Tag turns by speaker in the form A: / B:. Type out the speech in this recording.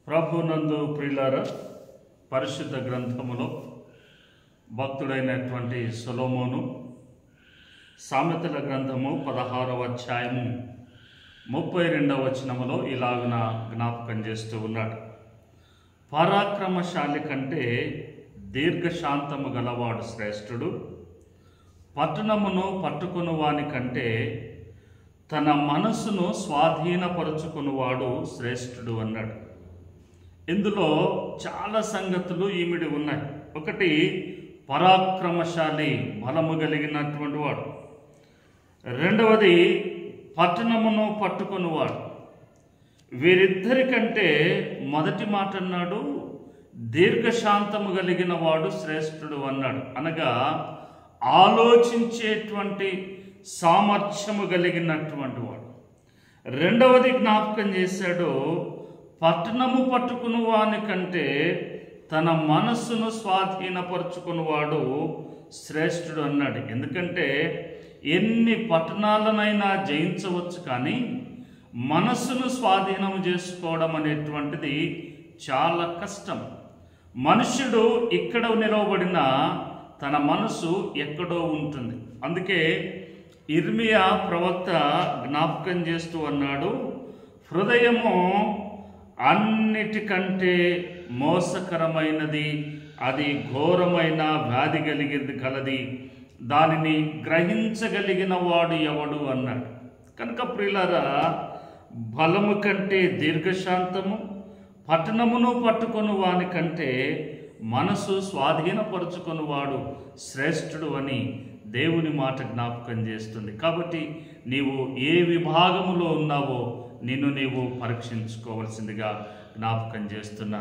A: ప్రభునందు ప్రియులారా, పరిశుద్ధ గ్రంథములో భక్తుడైనటువంటి సొలొమోను సామెతల గ్రంథము 16వ అధ్యాయము 32వ వచనములో ఇలాగున జ్ఞాపకం చేస్తూ ఉన్నాడు. పరాక్రమశాలి కంటే దీర్ఘశాంతము గలవాడు శ్రేష్ఠుడు, పట్టణమును పట్టుకుని వాని కంటే తన మనసును స్వాధీనపరుచుకునివాడు శ్రేష్ఠుడు అన్నాడు. ఇందులో చాలా సంగతులు ఈమిడి ఉన్నాయి. ఒకటి, పరాక్రమశాలి, బలము కలిగినటువంటి వాడు. రెండవది, పట్టణమును పట్టుకునివాడు. వీరిద్దరికంటే మొదటి మాట అన్నాడు, దీర్ఘశాంతము కలిగిన వాడు శ్రేష్ఠుడు అన్నాడు. అనగా ఆలోచించేటువంటి సామర్థ్యము కలిగినటువంటి వాడు. రెండవది జ్ఞాపకం చేశాడు, పట్టణము పట్టుకుని వాని కంటే తన మనస్సును స్వాధీనపరుచుకునివాడు శ్రేష్ఠుడు అన్నాడు. ఎందుకంటే ఎన్ని పట్టణాలనైనా జయించవచ్చు, కానీ మనస్సును స్వాధీనం చేసుకోవడం అనేటువంటిది చాలా కష్టం. మనుష్యుడు ఇక్కడ నిలవబడిన తన మనసు ఎక్కడో ఉంటుంది. అందుకే ఇర్మియా ప్రవక్త జ్ఞాపకం చేస్తూ అన్నాడు, హృదయము అన్నిటికంటే మోసకరమైనది, అది ఘోరమైన వ్యాధి కలది, దానిని గ్రహించగలిగిన వాడు ఎవడు అన్నాడు. కనుక ప్రియులారా, బలము కంటే దీర్ఘశాంతము, పట్టణమును పట్టుకొని వాని కంటే మనసు స్వాధీనపరుచుకొని వాడు శ్రేష్ఠుడు అని దేవుని మాట జ్ఞాపకం చేస్తుంది. కాబట్టి నీవు ఏ విభాగములో ఉన్నావో నిన్ను నీవు పరీక్షించుకోవాల్సిందిగా జ్ఞాపకం చేస్తున్నా.